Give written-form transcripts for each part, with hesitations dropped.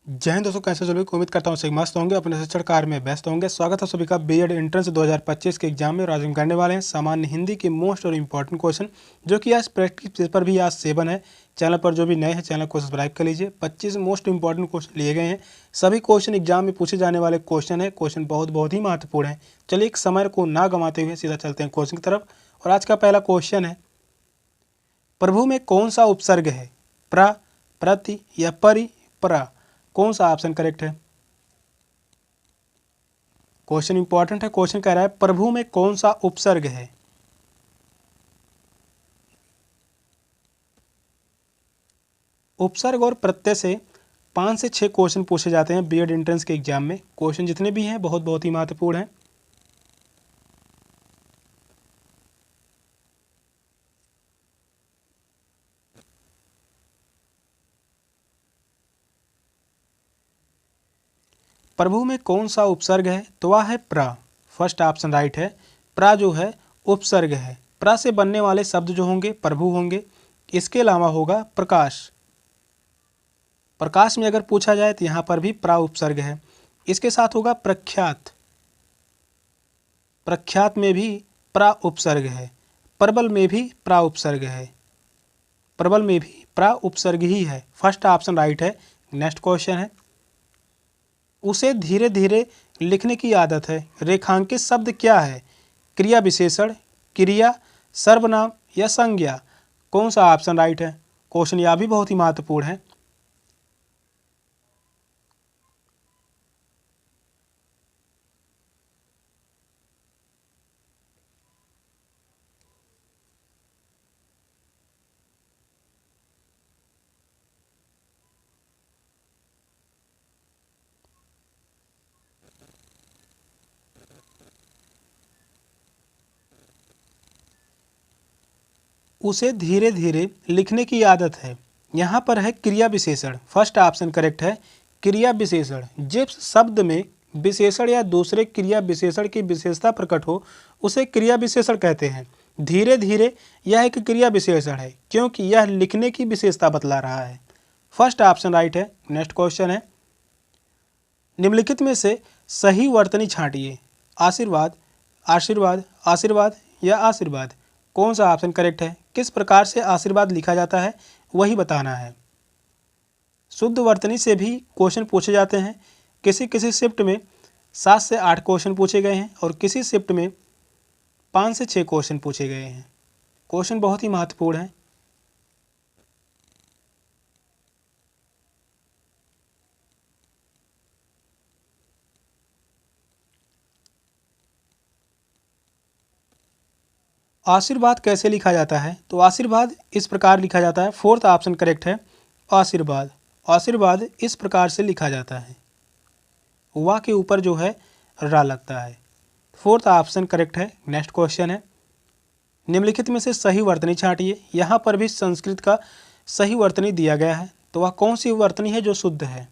जय हिंद दोस्तों, कैसे सभी को उम्मीद करता हूँ सही मस्त होंगे, अपने शिक्षण कार्य में व्यस्त होंगे। स्वागत है सभी का बीएड एंट्रेंस 2025 के एग्जाम में। और आज हम करने वाले हैं सामान्य हिंदी के मोस्ट और इम्पॉर्टेंट क्वेश्चन, जो कि आज प्रैक्टिस पेपर भी आज 7 है। चैनल पर जो भी नए हैं चैनल को सब्सक्राइब कर लीजिए। 25 मोस्ट इंपॉर्टेंट क्वेश्चन लिए गए हैं। सभी क्वेश्चन एग्जाम में पूछे जाने वाले क्वेश्चन है। क्वेश्चन बहुत ही महत्वपूर्ण है। चलिए एक समय को ना गंवाते हुए सीधा चलते हैं क्वेश्चन की तरफ। और आज का पहला क्वेश्चन है, प्रभु में कौन सा उपसर्ग है? प्र, प्रति या परि, प्रा? कौन सा ऑप्शन करेक्ट है? क्वेश्चन इंपॉर्टेंट है। क्वेश्चन कह रहा है प्रभु में कौन सा उपसर्ग है? उपसर्ग और प्रत्यय से 5 से 6 क्वेश्चन पूछे जाते हैं बीएड एंट्रेंस के एग्जाम में। क्वेश्चन जितने भी हैं बहुत ही महत्वपूर्ण हैं। प्रभु में कौन सा उपसर्ग है? तो वह है प्रा। फर्स्ट ऑप्शन राइट है। प्रा जो है उपसर्ग है। प्रा से बनने वाले शब्द जो होंगे प्रभु होंगे। इसके अलावा होगा प्रकाश। प्रकाश में अगर पूछा जाए तो यहाँ पर भी प्रा उपसर्ग है। इसके साथ होगा प्रख्यात। प्रख्यात में भी प्रा उपसर्ग है। प्रबल में भी प्रा उपसर्ग है। प्रबल में भी प्रा उपसर्ग ही है। फर्स्ट ऑप्शन राइट है। नेक्स्ट क्वेश्चन है, उसे धीरे धीरे लिखने की आदत है। रेखांकित शब्द क्या है? क्रिया विशेषण, क्रिया, सर्वनाम या संज्ञा? कौन सा ऑप्शन राइट है? क्वेश्चन यह भी बहुत ही महत्वपूर्ण है। उसे धीरे धीरे लिखने की आदत है। यहाँ पर है क्रिया विशेषण। फर्स्ट ऑप्शन करेक्ट है। क्रिया विशेषण, जिस शब्द में विशेषण या दूसरे क्रिया विशेषण की विशेषता प्रकट हो उसे क्रिया विशेषण कहते हैं। धीरे धीरे यह एक क्रिया विशेषण है क्योंकि यह लिखने की विशेषता बतला रहा है। फर्स्ट ऑप्शन राइट है। नेक्स्ट क्वेश्चन है, निम्नलिखित में से सही वर्तनी छांटिए। आशीर्वाद, आशीर्वाद, आशीर्वाद या आशीर्वाद? कौन सा ऑप्शन करेक्ट है? किस प्रकार से आशीर्वाद लिखा जाता है वही बताना है। शुद्ध वर्तनी से भी क्वेश्चन पूछे जाते हैं। किसी किसी शिफ्ट में 7 से 8 क्वेश्चन पूछे गए हैं और किसी शिफ्ट में 5 से 6 क्वेश्चन पूछे गए हैं। क्वेश्चन बहुत ही महत्वपूर्ण है। आशीर्वाद कैसे लिखा जाता है? तो आशीर्वाद इस प्रकार लिखा जाता है। फोर्थ ऑप्शन करेक्ट है। आशीर्वाद, आशीर्वाद इस प्रकार से लिखा जाता है। वाह के ऊपर जो है रा लगता है। फोर्थ ऑप्शन करेक्ट है। नेक्स्ट क्वेश्चन है, निम्नलिखित में से सही वर्तनी छांटिए। यहाँ पर भी संस्कृत का सही वर्तनी दिया गया है। तो वह कौन सी वर्तनी है जो शुद्ध है?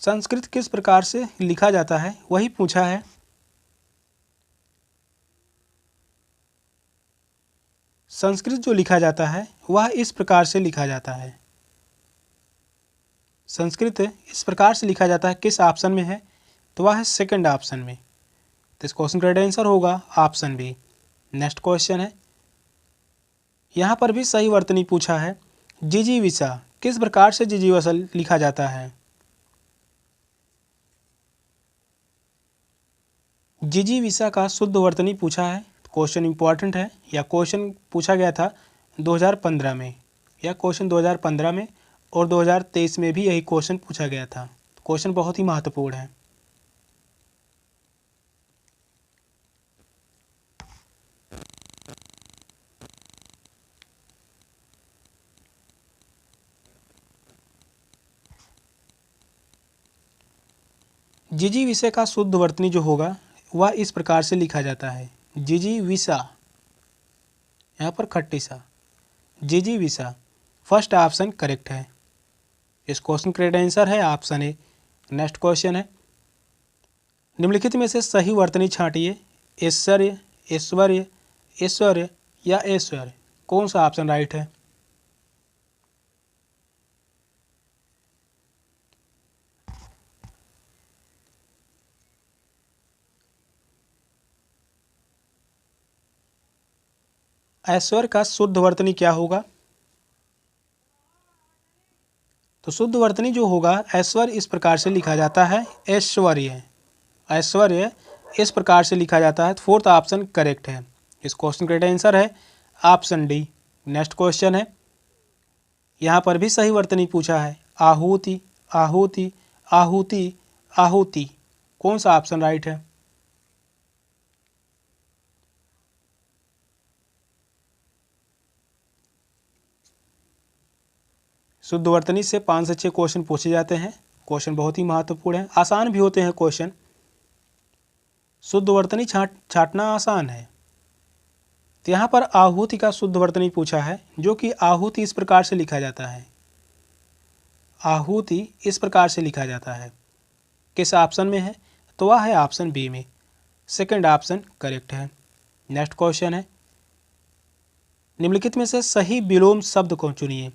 संस्कृत किस प्रकार से लिखा जाता है वही पूछा है। संस्कृत जो लिखा जाता है वह इस प्रकार से लिखा जाता है। संस्कृत इस प्रकार से लिखा जाता है। किस ऑप्शन में है? तो वह है सेकंड ऑप्शन में। तो इस क्वेश्चन का राइट आंसर होगा ऑप्शन बी। नेक्स्ट क्वेश्चन है, यहाँ पर भी सही वर्तनी पूछा है। जिजीविषा किस प्रकार से जिजीविषा लिखा जाता है? जिजीविषा का शुद्ध वर्तनी पूछा है। क्वेश्चन इंपॉर्टेंट है। या क्वेश्चन पूछा गया था 2015 में, या क्वेश्चन 2015 में और 2023 में भी यही क्वेश्चन पूछा गया था। क्वेश्चन बहुत ही महत्वपूर्ण है। जिजीविषा का शुद्ध वर्तनी जो होगा वह इस प्रकार से लिखा जाता है। जिजीविषा, यहाँ पर खट्टी सा, जिजीविषा। फर्स्ट ऑप्शन करेक्ट है। इस क्वेश्चन का राइट आंसर है ऑप्शन ए। नेक्स्ट क्वेश्चन है, निम्नलिखित में से सही वर्तनी छांटिए। ऐश्वर्य, ऐश्वर्य, ऐश्वर्य या ऐश्वर्य, कौन सा ऑप्शन राइट है? ऐश्वर्य का शुद्ध वर्तनी क्या होगा? तो शुद्ध वर्तनी जो होगा, ऐश्वर्य इस प्रकार से लिखा जाता है, ऐश्वर्य, ऐश्वर्य इस प्रकार से लिखा जाता है। फोर्थ ऑप्शन करेक्ट है। इस क्वेश्चन का राइट आंसर है ऑप्शन डी। नेक्स्ट क्वेश्चन है, यहाँ पर भी सही वर्तनी पूछा है। आहुति, आहुति, आहुति, आहुति, कौन सा ऑप्शन राइट है? शुद्ध वर्तनी से 5 से 6 क्वेश्चन पूछे जाते हैं। क्वेश्चन बहुत ही महत्वपूर्ण है, आसान भी होते हैं क्वेश्चन। शुद्ध वर्तनी छांटना आसान है। तो यहाँ पर आहुति का शुद्ध वर्तनी पूछा है, जो कि आहुति इस प्रकार से लिखा जाता है। आहुति इस प्रकार से लिखा जाता है। किस ऑप्शन में है? तो वह है ऑप्शन बी में। सेकंड ऑप्शन करेक्ट है। नेक्स्ट क्वेश्चन है, निम्नलिखित में से सही विलोम शब्द को चुनिए।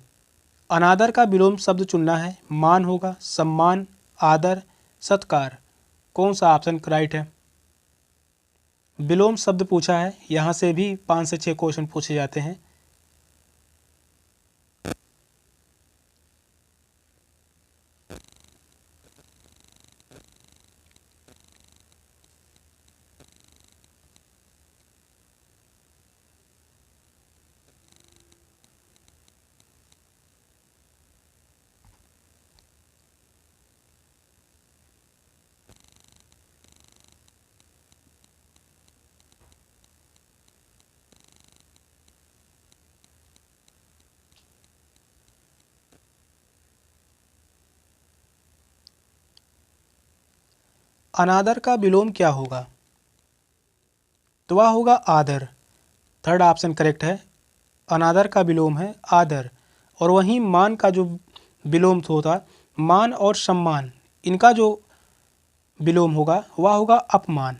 अनादर का विलोम शब्द चुनना है। मान होगा, सम्मान, आदर, सत्कार, कौन सा ऑप्शन राइट है? विलोम शब्द पूछा है, यहाँ से भी 5 से 6 क्वेश्चन पूछे जाते हैं। अनादर का विलोम क्या होगा? तो वह होगा आदर। थर्ड ऑप्शन करेक्ट है। अनादर का विलोम है आदर। और वहीं मान का जो विलोम होता, मान और सम्मान, इनका जो विलोम होगा वह होगा अपमान।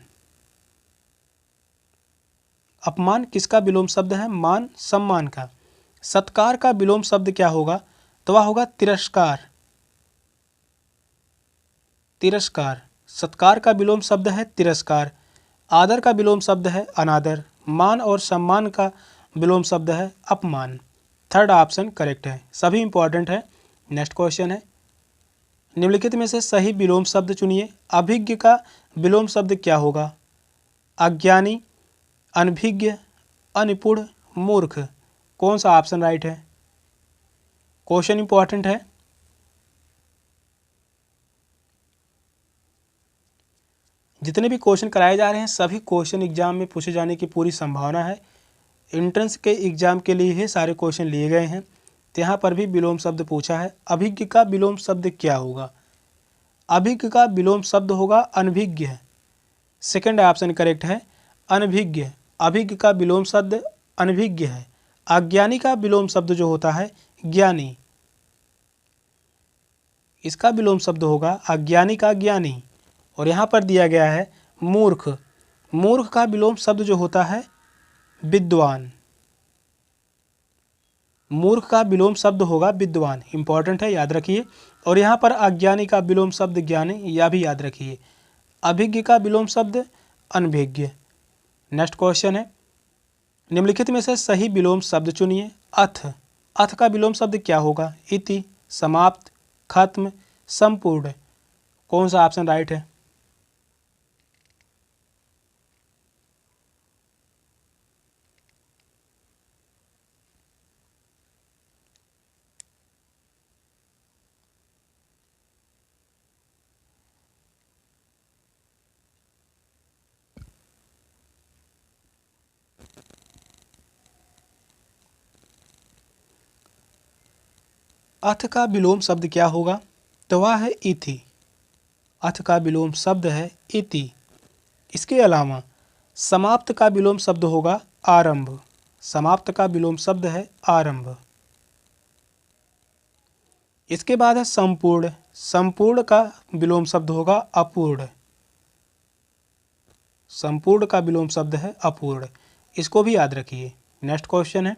अपमान किसका विलोम शब्द है? मान, सम्मान का। सत्कार का विलोम शब्द क्या होगा? तो वह होगा तिरस्कार। तिरस्कार, सत्कार का विलोम शब्द है तिरस्कार। आदर का विलोम शब्द है अनादर। मान और सम्मान का विलोम शब्द है अपमान। थर्ड ऑप्शन करेक्ट है, सभी इंपॉर्टेंट है। नेक्स्ट क्वेश्चन है, निम्नलिखित में से सही विलोम शब्द चुनिए। अभिज्ञ का विलोम शब्द क्या होगा? अज्ञानी, अनभिज्ञ, अनिपुण, मूर्ख, कौन सा ऑप्शन राइट है? क्वेश्चन इंपॉर्टेंट है। जितने भी क्वेश्चन कराए जा रहे हैं सभी क्वेश्चन एग्जाम में पूछे जाने की पूरी संभावना है। एंट्रेंस के एग्जाम के लिए ही सारे क्वेश्चन लिए गए हैं। तो यहाँ पर भी विलोम शब्द पूछा है। अभिज्ञ का विलोम शब्द क्या होगा? अभिज्ञ का विलोम शब्द होगा अनभिज्ञ। सेकंड ऑप्शन करेक्ट है, अनभिज्ञ। अभिज्ञ का विलोम शब्द अनभिज्ञ है। अज्ञानी का विलोम शब्द जो होता है ज्ञानी, इसका विलोम शब्द होगा अज्ञानी का ज्ञानी। और यहाँ पर दिया गया है मूर्ख। मूर्ख का विलोम शब्द जो होता है विद्वान। मूर्ख का विलोम शब्द होगा विद्वान। इंपॉर्टेंट है, याद रखिए। और यहाँ पर अज्ञानी का विलोम शब्द ज्ञानी, यह भी याद रखिए। अभिज्ञ का विलोम शब्द अनभिज्ञ। नेक्स्ट क्वेश्चन है, निम्नलिखित में से सही विलोम शब्द चुनिए। अथ, अथ का विलोम शब्द क्या होगा? इति, समाप्त, खत्म, संपूर्ण, कौन सा ऑप्शन राइट है? अथ का विलोम शब्द क्या होगा? तो वह है इति। अथ का विलोम शब्द है इति। इसके अलावा समाप्त का विलोम शब्द होगा आरंभ। समाप्त का विलोम शब्द है आरंभ। इसके बाद है संपूर्ण। संपूर्ण का विलोम शब्द होगा अपूर्ण। संपूर्ण का विलोम शब्द है अपूर्ण, इसको भी याद रखिए। नेक्स्ट क्वेश्चन है,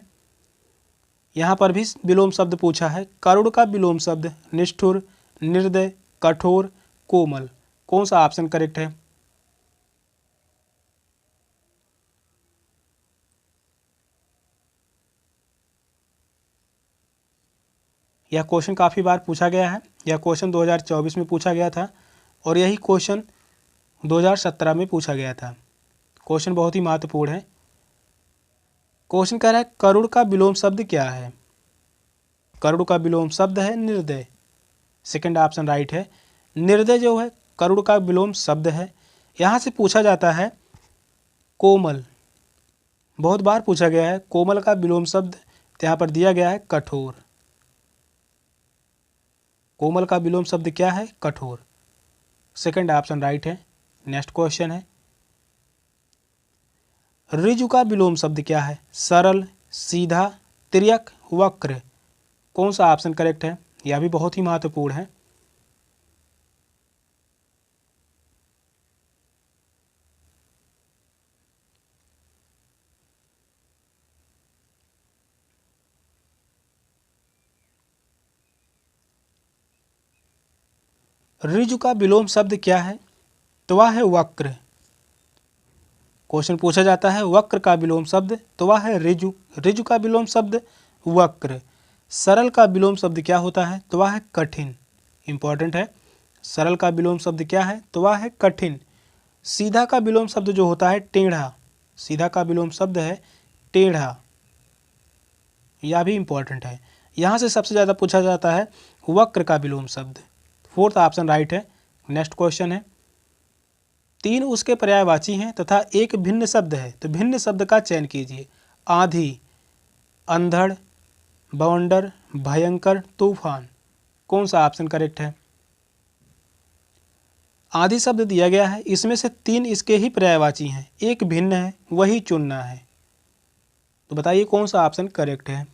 यहाँ पर भी विलोम शब्द पूछा है। करुण का विलोम शब्द निष्ठुर, निर्दय, कठोर, कोमल। कौन सा ऑप्शन करेक्ट है? यह क्वेश्चन काफ़ी बार पूछा गया है। यह क्वेश्चन 2024 में पूछा गया था और यही क्वेश्चन 2017 में पूछा गया था। क्वेश्चन बहुत ही महत्वपूर्ण है। क्वेश्चन कह रहा है करुण का विलोम शब्द क्या है? करुण का विलोम शब्द है निर्दय। सेकंड ऑप्शन राइट है। निर्दय जो है करुण का विलोम शब्द है। यहाँ से पूछा जाता है कोमल, बहुत बार पूछा गया है। कोमल का विलोम शब्द यहाँ पर दिया गया है कठोर। कोमल का विलोम शब्द क्या है? कठोर। सेकंड ऑप्शन राइट है। नेक्स्ट क्वेश्चन है, ऋजु का विलोम शब्द क्या है? सरल, सीधा, तिर्यक, वक्र। कौन सा ऑप्शन करेक्ट है? यह भी बहुत ही महत्वपूर्ण है। ऋजु का विलोम शब्द क्या है? तो वह है वक्र। क्वेश्चन पूछा जाता है वक्र का विलोम शब्द, तो वह है ऋजु। ऋजु का विलोम शब्द वक्र। सरल का विलोम शब्द क्या होता है? तो वह है कठिन। इंपॉर्टेंट है। सरल का विलोम शब्द क्या है? तो वह है कठिन। सीधा का विलोम शब्द जो होता है टेढ़ा। सीधा का विलोम शब्द है टेढ़ा। यह भी इंपॉर्टेंट है। यहाँ से सबसे ज़्यादा पूछा जाता है वक्र का विलोम शब्द। फोर्थ ऑप्शन राइट है। नेक्स्ट क्वेश्चन है, तीन उसके पर्यायवाची हैं तथा एक भिन्न शब्द है, तो भिन्न शब्द का चयन कीजिए। आंधी, अंधड़, बवंडर, भयंकर, तूफान। कौन सा ऑप्शन करेक्ट है? आंधी शब्द दिया गया है, इसमें से तीन इसके ही पर्यायवाची हैं, एक भिन्न है, वही चुनना है। तो बताइए कौन सा ऑप्शन करेक्ट है?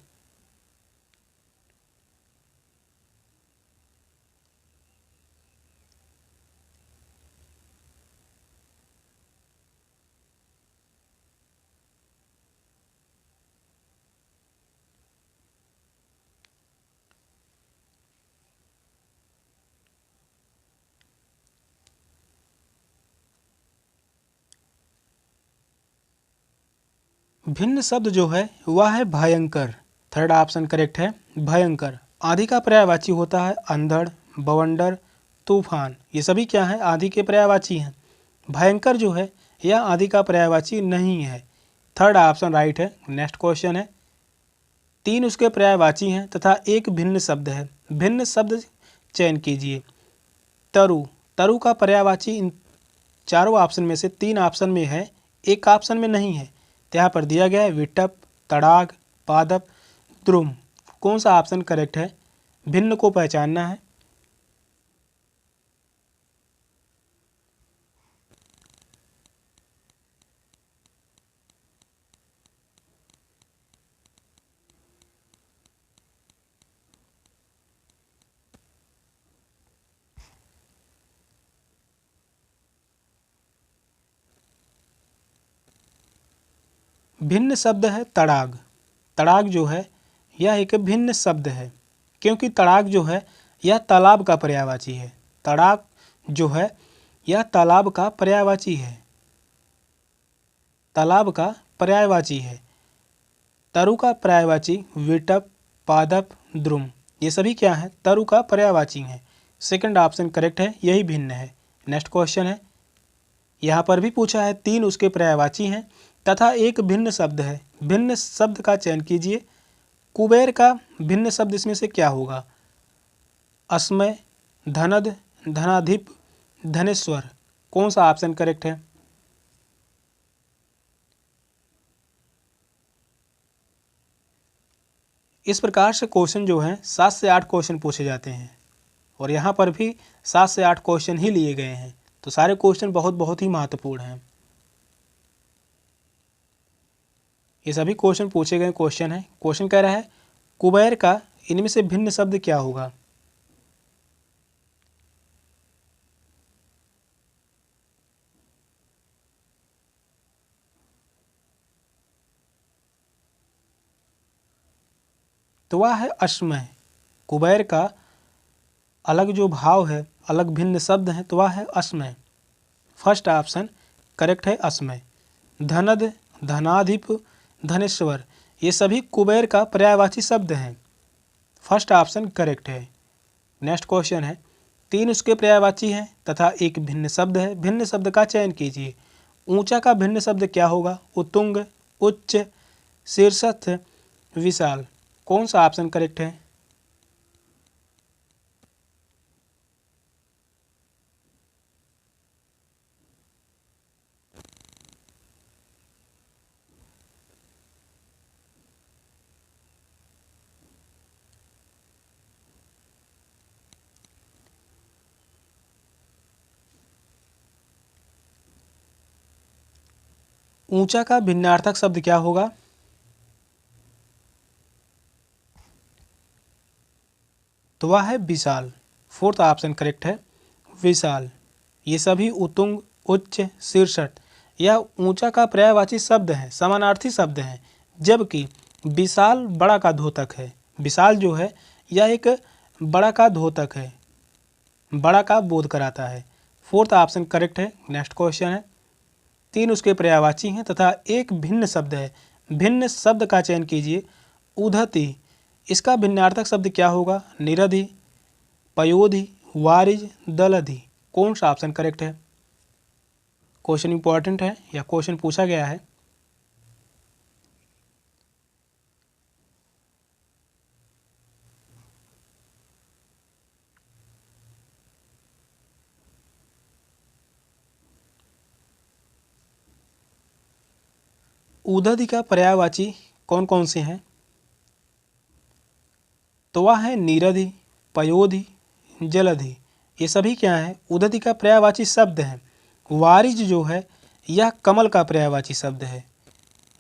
भिन्न शब्द जो है वह है भयंकर। थर्ड ऑप्शन करेक्ट है, भयंकर। आंधी का पर्यायवाची होता है अंधड़, बवंडर, तूफान। ये सभी क्या है? आंधी के पर्यायवाची हैं। भयंकर जो है यह आंधी का पर्यायवाची नहीं है। थर्ड ऑप्शन राइट है। नेक्स्ट क्वेश्चन है, तीन उसके पर्यायवाची हैं तथा एक भिन्न शब्द है, भिन्न शब्द चयन कीजिए। तरु, तरु का पर्यायवाची इन चारों ऑप्शन में से तीन ऑप्शन में है, एक ऑप्शन में नहीं है। तो यहाँ पर दिया गया है विटप, तड़ाग, पादप, द्रुम। कौन सा ऑप्शन करेक्ट है? भिन्न को पहचानना है। भिन्न शब्द है तड़ाग। तड़ाग जो है यह एक भिन्न शब्द है, क्योंकि तड़ाग जो है यह तालाब का पर्यायवाची है। तड़ाग जो है यह तालाब का पर्यायवाची है, तालाब का पर्यायवाची है। तरु का पर्यायवाची विटप, पादप, द्रुम। ये सभी क्या है? तरु का पर्यायवाची हैं। सेकंड ऑप्शन करेक्ट है, यही भिन्न है। नेक्स्ट क्वेश्चन है, यहाँ पर भी पूछा है तीन उसके पर्यायवाची हैं तथा एक भिन्न शब्द है, भिन्न शब्द का चयन कीजिए। कुबेर का भिन्न शब्द इसमें से क्या होगा? अस्मय, धनद, धनाधिप, धनेश्वर। कौन सा ऑप्शन करेक्ट है? इस प्रकार से क्वेश्चन जो हैं 7 से 8 क्वेश्चन पूछे जाते हैं और यहाँ पर भी 7 से 8 क्वेश्चन ही लिए गए हैं। तो सारे क्वेश्चन बहुत ही महत्वपूर्ण हैं। ये सभी क्वेश्चन पूछे गए क्वेश्चन हैं। क्वेश्चन कह रहा है कुबेर का इनमें से भिन्न शब्द क्या होगा? तो वह है अश्मय। कुबेर का अलग जो भाव है, अलग भिन्न शब्द हैं, तो वह है अश्मय। फर्स्ट ऑप्शन करेक्ट है अश्मय। धनद, धनाधिप, धनेश्वर ये सभी कुबेर का पर्यायवाची शब्द हैं। फर्स्ट ऑप्शन करेक्ट है। नेक्स्ट क्वेश्चन है, 3 उसके पर्यायवाची हैं तथा एक भिन्न शब्द है। भिन्न शब्द का चयन कीजिए। ऊंचा का भिन्न शब्द क्या होगा? उत्तुंग, उच्च, शीर्षस्थ, विशाल। कौन सा ऑप्शन करेक्ट है? ऊंचा का भिन्नार्थक शब्द क्या होगा? तो वह है विशाल। फोर्थ ऑप्शन करेक्ट है विशाल। ये सभी उत्तुंग, उच्च, शीर्षस्थ या ऊंचा का पर्यायवाची शब्द हैं, समानार्थी शब्द हैं, जबकि विशाल बड़ा का द्योतक है। विशाल जो है यह एक बड़ा का द्योतक है, बड़ा का बोध कराता है। फोर्थ ऑप्शन करेक्ट है। नेक्स्ट क्वेश्चन है, 3 उसके पर्यायवाची हैं तथा एक भिन्न शब्द है। भिन्न शब्द का चयन कीजिए। उधति, इसका भिन्नार्थक शब्द क्या होगा? निरधि, पयोधि, वारिज, दलधि। कौन सा ऑप्शन करेक्ट है? क्वेश्चन इंपॉर्टेंट है या क्वेश्चन पूछा गया है। उधधि का पर्यायवाची कौन कौन से हैं? तो वह है नीरधि, पयोधि, जलधि। ये सभी क्या है? उधधि का पर्यायवाची शब्द हैं। वारिज जो है यह कमल का पर्यायवाची शब्द है।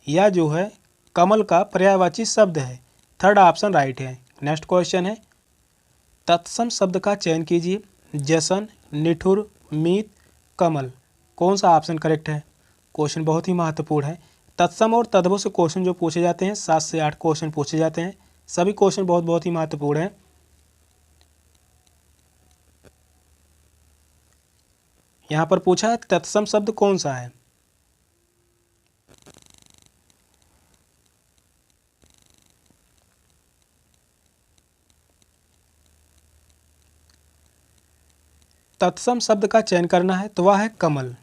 यह जो है कमल का पर्यायवाची शब्द है। थर्ड ऑप्शन राइट है। नेक्स्ट क्वेश्चन है, तत्सम शब्द का चयन कीजिए। जसन, निठुर, मीत, कमल। कौन सा ऑप्शन करेक्ट है? क्वेश्चन बहुत ही महत्वपूर्ण है। तत्सम और तद्भव से क्वेश्चन जो पूछे जाते हैं, 7 से 8 क्वेश्चन पूछे जाते हैं। सभी क्वेश्चन बहुत बहुत ही महत्वपूर्ण हैं। यहाँ पर पूछा है तत्सम शब्द कौन सा है? तत्सम शब्द का चयन करना है, तो वह है कमल।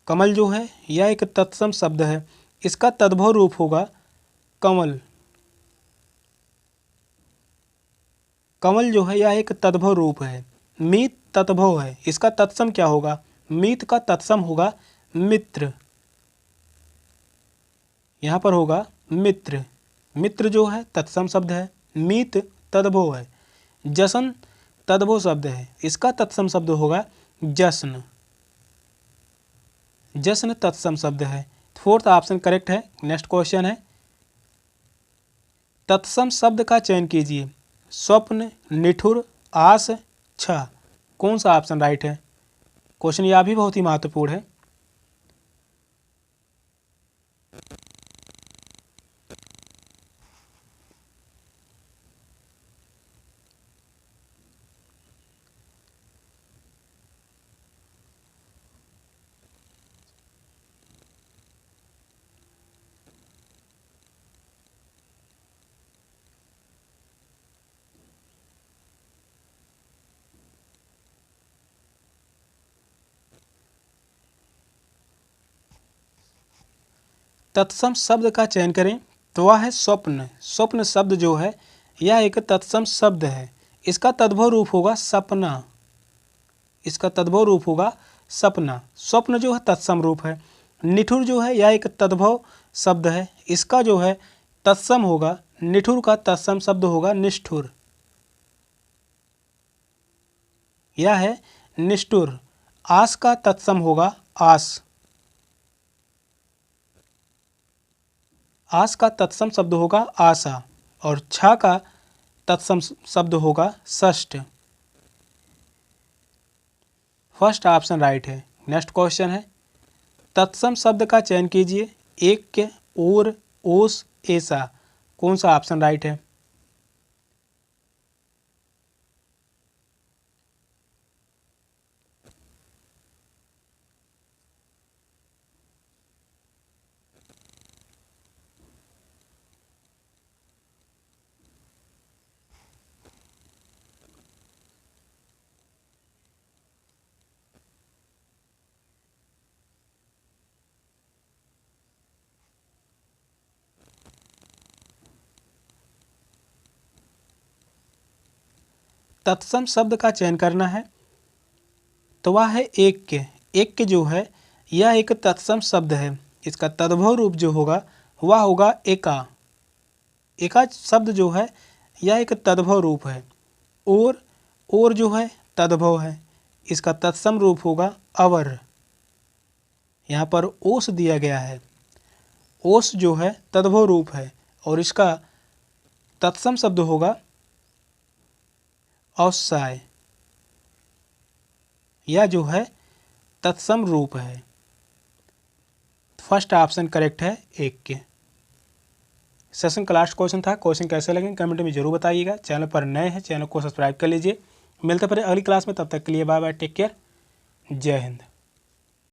कमल जो है यह एक तत्सम शब्द है। इसका तद्भव रूप होगा कमल। कमल जो है यह एक तद्भव रूप है। मीत तद्भव है, इसका तत्सम क्या होगा? मीत का तत्सम होगा मित्र। यहाँ पर होगा मित्र। मित्र जो है तत्सम शब्द है। मीत तद्भव है। जसन तद्भव शब्द है, इसका तत्सम शब्द होगा जश्न। जश्न तत्सम शब्द है। फोर्थ ऑप्शन करेक्ट है। नेक्स्ट क्वेश्चन है, तत्सम शब्द का चयन कीजिए। स्वप्न, निठुर, आस, छा। कौन सा ऑप्शन राइट है? क्वेश्चन यह भी बहुत ही महत्वपूर्ण है। तत्सम शब्द का चयन करें, तो वह है स्वप्न। स्वप्न शब्द जो है यह एक तत्सम शब्द है। इसका तद्भव रूप होगा सपना। इसका तद्भव रूप होगा सपना। स्वप्न जो है तत्सम रूप है। निठुर जो है यह एक तद्भव शब्द है। इसका जो है तत्सम होगा, निठुर का तत्सम शब्द होगा निष्ठुर। यह है निष्ठुर। आस का तत्सम होगा आस। आस का तत्सम शब्द होगा आशा। और छा का तत्सम शब्द होगा षष्ठ। फर्स्ट ऑप्शन राइट है। नेक्स्ट क्वेश्चन है, तत्सम शब्द का चयन कीजिए। एक, और, ओस, ऐसा। कौन सा ऑप्शन राइट है? तत्सम शब्द का चयन करना है, तो वह है एक के। एक के जो है यह एक तत्सम शब्द है। इसका तद्भव रूप जो होगा वह होगा एका। एका शब्द जो है यह एक तद्भव रूप है। और जो है तद्भव है, इसका तत्सम रूप होगा अवर। यहाँ पर ओस दिया गया है। ओस जो है तद्भव रूप है और इसका तत्सम शब्द होगा औसाय। यह जो है तत्सम रूप है। फर्स्ट ऑप्शन करेक्ट है एक के। सेशन का लास्ट क्वेश्चन था। क्वेश्चन कैसे लगे कमेंट में जरूर बताइएगा। चैनल पर नए हैं चैनल को सब्सक्राइब कर लीजिए। मिलते हैं फिर अगली क्लास में, तब तक के लिए बाय बाय, टेक केयर, जय हिंद।